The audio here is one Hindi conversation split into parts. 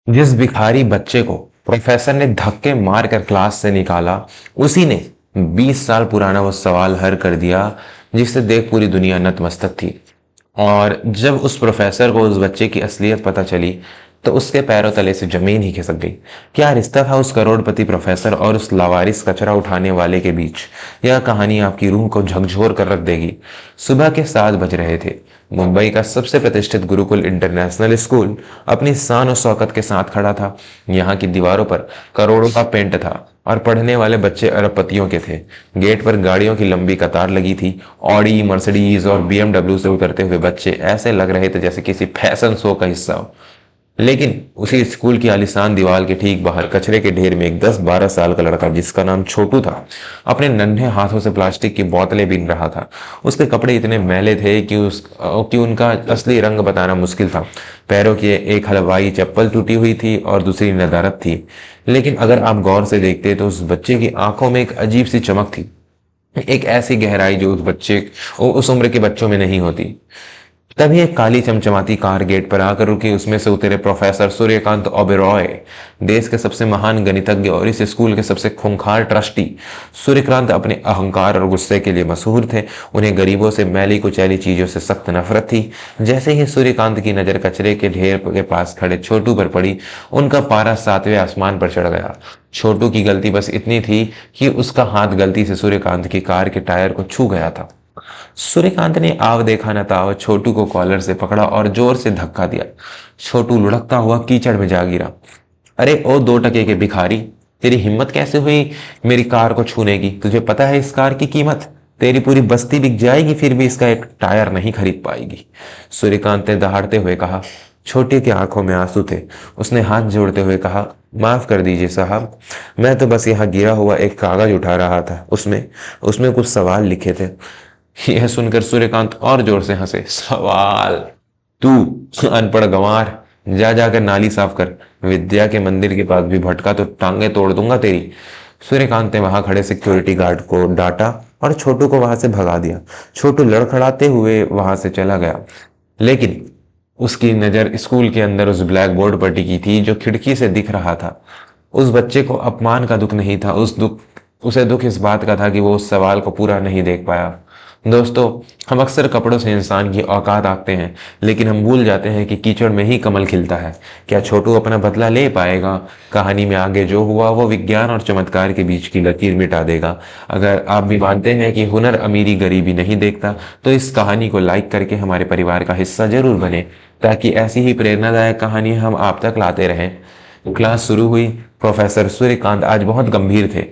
जिस भिखारी बच्चे को प्रोफेसर ने धक्के मार कर क्लास से निकाला, उसी ने 20 साल पुराना वो सवाल हल कर दिया जिसे देख पूरी दुनिया नतमस्तक थी। और जब उस प्रोफेसर को उस बच्चे की असलियत पता चली, तो उसके पैरों तले से जमीन ही खिसक गई। क्या रिश्ता था उस करोड़पति प्रोफेसर और उस लावारिस कचरा उठाने वाले के बीच? यह कहानी आपकी रूह को झकझोर कर रख देगी। सुबह के 7 बज रहे थे। मुंबई का सबसे प्रतिष्ठित गुरुकुल इंटरनेशनल स्कूल अपनी शान और शौकत के साथ खड़ा था। यहाँ की दीवारों पर करोड़ों का पेंट था और पढ़ने वाले बच्चे अरबपतियों के थे। गेट पर गाड़ियों की लंबी कतार लगी थी। ऑडी, मर्सिडीज और बीएमडब्ल्यू से उतरते हुए बच्चे ऐसे लग रहे थे जैसे किसी फैशन शो का हिस्सा हो। लेकिन उसी स्कूल की आलीशान दीवार के ठीक बाहर कचरे के ढेर में एक 10-12 साल का लड़का, जिसका नाम छोटू था, अपने नन्हे हाथों से प्लास्टिक की बोतलें बीन रहा था। उसके कपड़े इतने मैले थे कि उनका असली रंग बताना मुश्किल था। पैरों की एक हलवाई चप्पल टूटी हुई थी और दूसरी नदारद थी। लेकिन अगर आप गौर से देखते तो उस बच्चे की आंखों में एक अजीब सी चमक थी, एक ऐसी गहराई जो उस उम्र के बच्चों में नहीं होती। तभी एक काली चमचमाती कार गेट पर आकर रुकी। उसमें से उतरे प्रोफेसर सूर्यकांत ओबेरॉय, देश के सबसे महान गणितज्ञ और इस स्कूल के सबसे खूंखार ट्रस्टी। सूर्यकांत अपने अहंकार और गुस्से के लिए मशहूर थे। उन्हें गरीबों से, मैली कुचैली चीजों से सख्त नफरत थी। जैसे ही सूर्यकांत की नजर कचरे के ढेर के पास खड़े छोटू पर पड़ी, उनका पारा 7वें आसमान पर चढ़ गया। छोटू की गलती बस इतनी थी कि उसका हाथ गलती से सूर्यकांत की कार के टायर को छू गया था। सूर्यकांत ने आव देखा न ताव छोटू को कॉलर से पकड़ा और जोर से धक्का दिया। छोटू लुढ़कता हुआ कीचड़ में जा गिरा। अरे ओ 2 टके के भिखारी, तेरी हिम्मत कैसे हुई मेरी कार को छूने की? तुझे पता है इस कार की कीमत? तेरी पूरी बस्ती बिक जाएगी, फिर भी इसका एक टायर नहीं खरीद पाएगी। सूर्यकांत ने दहाड़ते हुए कहा। छोटी की आंखों में आंसू थे। उसने हाथ जोड़ते हुए कहा, माफ कर दीजिए साहब, मैं तो बस यहाँ गिरा हुआ एक कागज उठा रहा था। उसमें उसमें कुछ सवाल लिखे थे। यह सुनकर सूर्यकांत और जोर से हंसे। सवाल? तू अनपढ़ गंवार, जा जाकर नाली साफ कर। विद्या के मंदिर के पास भी भटका तो टांगे तोड़ दूंगा तेरी। सूर्यकांत ने वहां खड़े सिक्योरिटी गार्ड को डांटा और छोटू को वहां से भगा दिया। छोटू लड़खड़ाते हुए वहां से चला गया। लेकिन उसकी नजर स्कूल के अंदर उस ब्लैक बोर्ड पर टिकी थी जो खिड़की से दिख रहा था। उस बच्चे को अपमान का दुख नहीं था, उसे दुख इस बात का था कि वो उस सवाल को पूरा नहीं देख पाया। दोस्तों, हम अक्सर कपड़ों से इंसान की औकात आंकते हैं, लेकिन हम भूल जाते हैं कि कीचड़ में ही कमल खिलता है। क्या छोटू अपना बदला ले पाएगा? कहानी में आगे जो हुआ वो विज्ञान और चमत्कार के बीच की लकीर मिटा देगा। अगर आप भी मानते हैं कि हुनर अमीरी गरीबी नहीं देखता, तो इस कहानी को लाइक करके हमारे परिवार का हिस्सा जरूर बने, ताकि ऐसी ही प्रेरणादायक कहानी हम आप तक लाते रहें। क्लास शुरू हुई। प्रोफेसर सूर्यकांत आज बहुत गंभीर थे।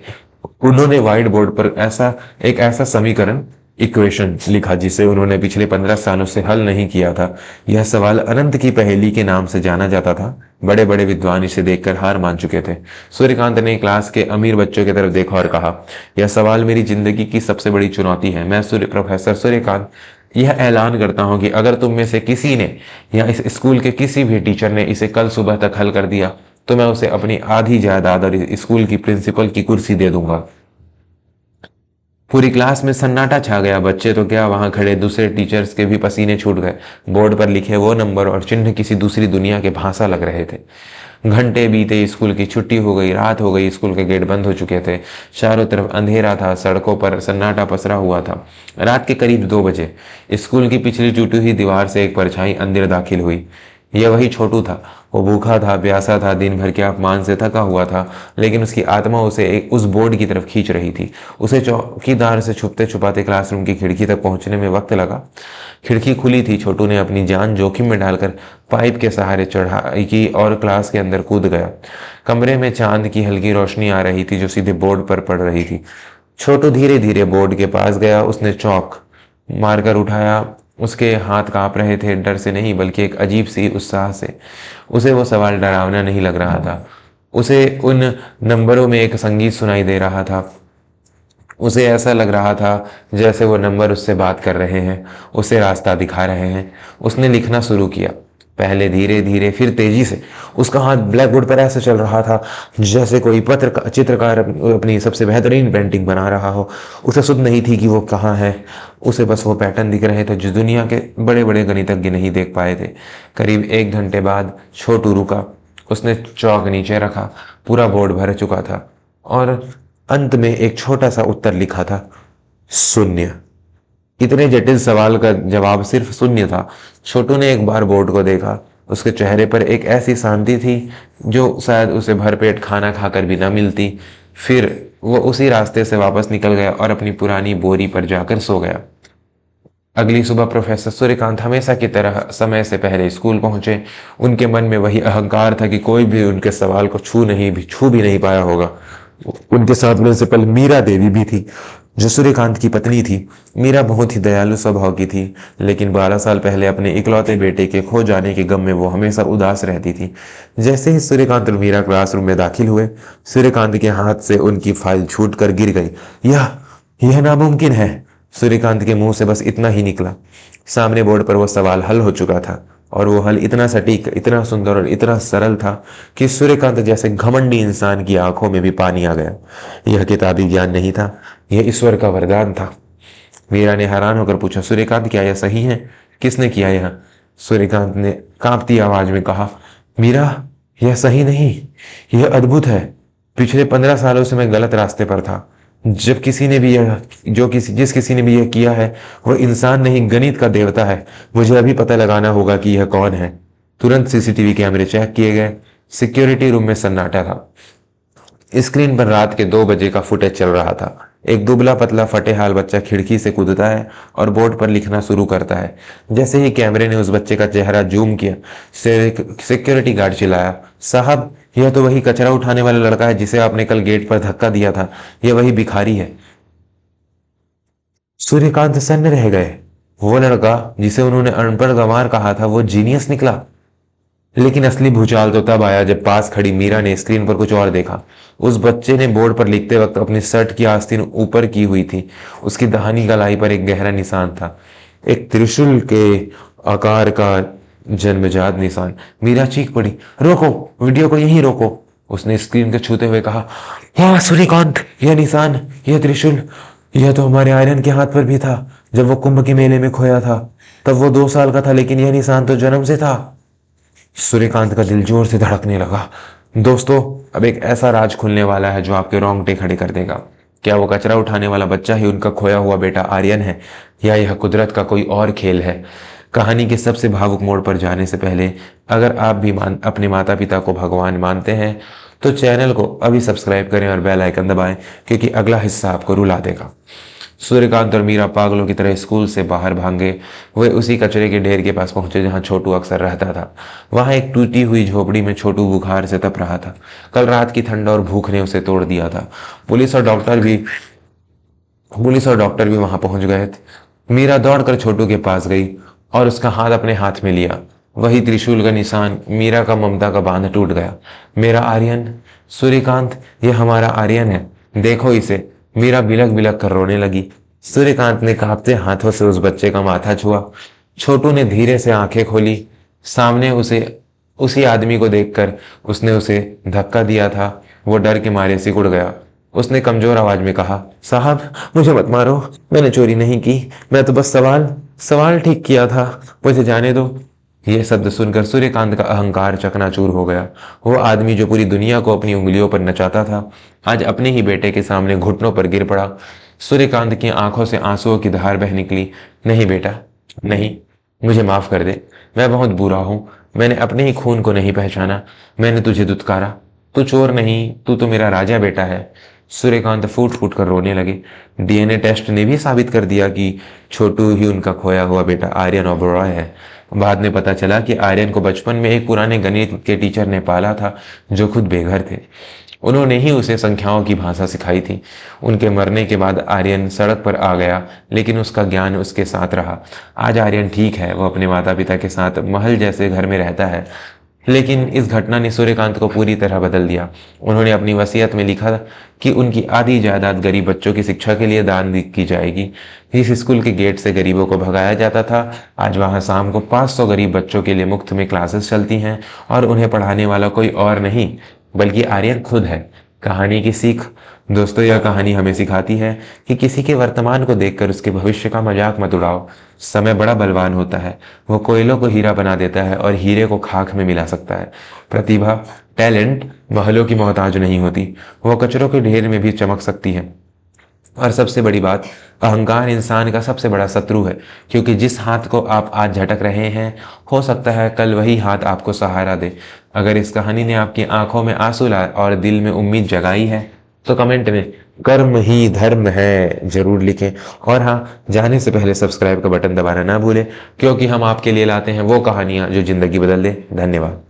उन्होंने व्हाइट बोर्ड पर एक ऐसा समीकरण, इक्वेशन लिखा जिसे उन्होंने पिछले 15 सालों से हल नहीं किया था। यह सवाल अनंत की पहेली के नाम से जाना जाता था। बड़े बड़े विद्वान इसे देखकर हार मान चुके थे। सूर्यकांत ने क्लास के अमीर बच्चों की तरफ देखा और कहा, यह सवाल मेरी जिंदगी की सबसे बड़ी चुनौती है। मैं प्रोफेसर सूर्यकांत यह ऐलान करता हूं कि अगर तुम में से किसी ने या इस स्कूल के किसी भी टीचर ने इसे कल सुबह तक हल कर दिया, तो मैं उसे अपनी आधी जायदाद और इस स्कूल की प्रिंसिपल की कुर्सी दे दूंगा। पूरी क्लास में सन्नाटा छा गया। बच्चे तो क्या, वहां खड़े दूसरे टीचर्स के भी पसीने छूट गए। बोर्ड पर लिखे वो नंबर और चिन्ह किसी दूसरी दुनिया के भाषा लग रहे थे। घंटे बीते, स्कूल की छुट्टी हो गई, रात हो गई। स्कूल के गेट बंद हो चुके थे। चारों तरफ अंधेरा था, सड़कों पर सन्नाटा पसरा हुआ था। रात के करीब 2 बजे स्कूल की पिछली टूटी हुई दीवार से एक परछाई अंदर दाखिल हुई। यह वही छोटू था। वो भूखा था, प्यासा था, दिन भर के अपमान से थका हुआ था, लेकिन उसकी आत्मा उसे उस बोर्ड की तरफ खींच रही थी। उसे चौकीदार से छुपते छुपाते क्लासरूम की खिड़की तक पहुंचने में वक्त लगा। खिड़की खुली थी। छोटू ने अपनी जान जोखिम में डालकर पाइप के सहारे चढ़ाई की और क्लास के अंदर कूद गया। कमरे में चांद की हल्की रोशनी आ रही थी जो सीधे बोर्ड पर पड़ रही थी। छोटू धीरे धीरे बोर्ड के पास गया। उसने चौक मारकर उठाया। उसके हाथ कांप रहे थे, डर से नहीं बल्कि एक अजीब सी उत्साह से। उसे वो सवाल डरावना नहीं लग रहा था। उसे उन नंबरों में एक संगीत सुनाई दे रहा था। उसे ऐसा लग रहा था जैसे वो नंबर उससे बात कर रहे हैं, उसे रास्ता दिखा रहे हैं। उसने लिखना शुरू किया, पहले धीरे धीरे, फिर तेजी से। उसका हाथ ब्लैक बोर्ड पर ऐसे चल रहा था जैसे कोई चित्रकार अपनी सबसे बेहतरीन पेंटिंग बना रहा हो। उसे सुध नहीं थी कि वो कहाँ है। उसे बस वो पैटर्न दिख रहे थे जो दुनिया के बड़े बड़े गणितज्ञ नहीं देख पाए थे। करीब 1 घंटे बाद छोटू रुका। उसने चौक नीचे रखा। पूरा बोर्ड भर चुका था और अंत में एक छोटा सा उत्तर लिखा था, शून्य। इतने जटिल सवाल का जवाब सिर्फ शून्य था। छोटू ने एक बार बोर्ड को देखा। उसके चेहरे पर एक ऐसी शांति थी जो शायद उसे भरपेट खाना खाकर भी न मिलती। फिर वो उसी रास्ते से वापस निकल गया और अपनी पुरानी बोरी पर जाकर सो गया। अगली सुबह प्रोफेसर सूर्यकांत हमेशा की तरह समय से पहले स्कूल पहुंचे। उनके मन में वही अहंकार था कि कोई भी उनके सवाल को छू भी नहीं पाया होगा। उनके साथ प्रिंसिपल मीरा देवी भी थी, जो सूर्यकांत की पत्नी थी। मीरा बहुत ही दयालु स्वभाव की थी, लेकिन 12 साल पहले अपने इकलौते बेटे के खो जाने के गम में वो हमेशा उदास रहती थी। जैसे ही सूर्यकांत और मीरा क्लासरूम में दाखिल हुए, सूर्यकांत के हाथ से उनकी फाइल छूट कर गिर गई। यह नामुमकिन है। सूर्यकांत के मुंह से बस इतना ही निकला। सामने बोर्ड पर वो सवाल हल हो चुका था और वो हल इतना सटीक, इतना सुंदर और इतना सरल था कि सूर्यकांत जैसे घमंडी इंसान की आंखों में भी पानी आ गया। यह किताबी ज्ञान नहीं था, यह ईश्वर का वरदान था। मीरा ने हैरान होकर पूछा, सूर्यकांत क्या यह सही है? किसने किया यह? सूर्यकांत ने कांपती आवाज में कहा, मीरा, यह सही नहीं, यह अद्भुत है। पिछले 15 सालों से मैं गलत रास्ते पर था। जब किसी ने भी यह जिस किसी ने भी यह किया है, वह इंसान नहीं, गणित का देवता है। मुझे अभी पता लगाना होगा कि यह कौन है। तुरंत सीसीटीवी कैमरे चेक किए गए। सिक्योरिटी रूम में सन्नाटा था। स्क्रीन पर रात के 2 बजे का फुटेज चल रहा था। एक दुबला पतला फटे हाल बच्चा खिड़की से कूदता है और बोर्ड पर लिखना शुरू करता है। जैसे ही कैमरे ने उस बच्चे का चेहरा जूम किया, सिक्योरिटी गार्ड चिल्लाया, साहब, यह तो वही कचरा उठाने वाला लड़का है जिसे आपने कल गेट पर धक्का दिया था। यह वही भिखारी है। सूर्यकांत सन्न रह गए। वो लड़का जिसे उन्होंने अनपढ़ गंवार कहा था, वो जीनियस निकला। लेकिन असली भूचाल तो तब आया जब पास खड़ी मीरा ने स्क्रीन पर कुछ और देखा। उस बच्चे ने बोर्ड पर लिखते वक्त अपनी शर्ट की आस्तीन ऊपर की हुई थी। उसकी दाहिनी कलाई पर एक गहरा निशान था, एक त्रिशूल के आकार का जन्मजात निशान। मीरा चीख पड़ी, रोको, वीडियो को यहीं रोको। उसने स्क्रीन को छूते हुए कहा, हाँ सूर्यकांत, यह निशान, यह त्रिशूल, यह तो हमारे आर्यन के हाथ पर भी था जब वो कुंभ के मेले में खोया था। तब वो 2 साल का था, लेकिन यह निशान तो जन्म से था। सूर्यकांत का दिल जोर से धड़कने लगा। दोस्तों, अब एक ऐसा राज खुलने वाला है जो आपके रोंगटे खड़े कर देगा। क्या वो कचरा उठाने वाला बच्चा ही उनका खोया हुआ बेटा आर्यन है, या यह कुदरत का कोई और खेल है? कहानी के सबसे भावुक मोड़ पर जाने से पहले अगर आप भी अपने माता पिता को भगवान मानते हैं तो चैनल को अभी सब्सक्राइब करें और बेल आइकन दबाएं, क्योंकि अगला हिस्सा आपको रुला देगा। सूर्यकांत और मीरा पागलों की तरह स्कूल से बाहर भागे। वे उसी कचरे के ढेर के पास पहुंचे जहां छोटू अक्सर रहता था। वहां एक टूटी हुई झोपड़ी में छोटू बुखार से तप रहा था। कल रात की ठंड और भूख ने उसे तोड़ दिया था। पुलिस और डॉक्टर भी वहां पहुंच गए थे। मीरा दौड़कर छोटू के पास गई और उसका हाथ अपने हाथ में लिया। वही त्रिशूल का निशान। मीरा का ममता का बांध टूट गया। मेरा आर्यन, सूर्यकांत, यह हमारा आर्यन है, देखो इसे। मीरा बिलक बिलक कर रोने लगी। सूर्यकांत ने कांपते हाथों से उस बच्चे का माथा छुआ। छोटू ने धीरे से आंखें खोली। सामने उसी आदमी को देखकर उसने उसे धक्का दिया था। वो डर के मारे सिकुड़ गया। उसने कमजोर आवाज में कहा, साहब, मुझे मत मारो, मैंने चोरी नहीं की, मैं तो बस सवाल ठीक किया था, मुझे जाने दो। यह शब्द सुनकर सूर्यकांत का अहंकार चकनाचूर हो गया। वो आदमी जो पूरी दुनिया को अपनी उंगलियों पर नचाता था, आज अपने ही बेटे के सामने घुटनों पर गिर पड़ा। सूर्यकांत की आंखों से आंसुओं की धार बह निकली। नहीं बेटा, नहीं, मुझे माफ कर दे, मैं बहुत बुरा हूं। मैंने अपने ही खून को नहीं पहचाना, मैंने तुझे दुत्कारा। तू चोर नहीं, तू तो मेरा राजा बेटा है। सूर्यकांत फूट फूट कर रोने लगे। डीएनए टेस्ट ने भी साबित कर दिया कि छोटू ही उनका खोया हुआ बेटा आर्यन ओबरॉय है। बाद में पता चला कि आर्यन को बचपन में एक पुराने गणित के टीचर ने पाला था, जो खुद बेघर थे। उन्होंने ही उसे संख्याओं की भाषा सिखाई थी। उनके मरने के बाद आर्यन सड़क पर आ गया, लेकिन उसका ज्ञान उसके साथ रहा। आज आर्यन ठीक है, वो अपने माता पिता के साथ महल जैसे घर में रहता है। लेकिन इस घटना ने सूर्यकांत को पूरी तरह बदल दिया। उन्होंने अपनी वसीयत में लिखा कि उनकी आधी जायदाद गरीब बच्चों की शिक्षा के लिए दान की जाएगी। इस स्कूल के गेट से गरीबों को भगाया जाता था। आज वहां शाम को 500 गरीब बच्चों के लिए मुफ्त में क्लासेस चलती हैं और उन्हें पढ़ाने वाला कोई और नहीं बल्कि आर्यन खुद है। कहानी की सीख। दोस्तों, यह कहानी हमें सिखाती है कि किसी के वर्तमान को देखकर उसके भविष्य का मजाक मत उड़ाओ। समय बड़ा बलवान होता है, वो कोयलों को हीरा बना देता है और हीरे को खाक में मिला सकता है। प्रतिभा, टैलेंट महलों की मोहताज नहीं होती, वो कचरों के ढेर में भी चमक सकती है। और सबसे बड़ी बात, अहंकार इंसान का सबसे बड़ा शत्रु है, क्योंकि जिस हाथ को आप आज झटक रहे हैं, हो सकता है कल वही हाथ आपको सहारा दे। अगर इस कहानी ने आपकी आंखों में आंसू लाए और दिल में उम्मीद जगाई है, तो कमेंट में कर्म ही धर्म है जरूर लिखें। और हाँ, जाने से पहले सब्सक्राइब का बटन दबाना ना भूलें, क्योंकि हम आपके लिए लाते हैं वो कहानियां जो जिंदगी बदल दे। धन्यवाद।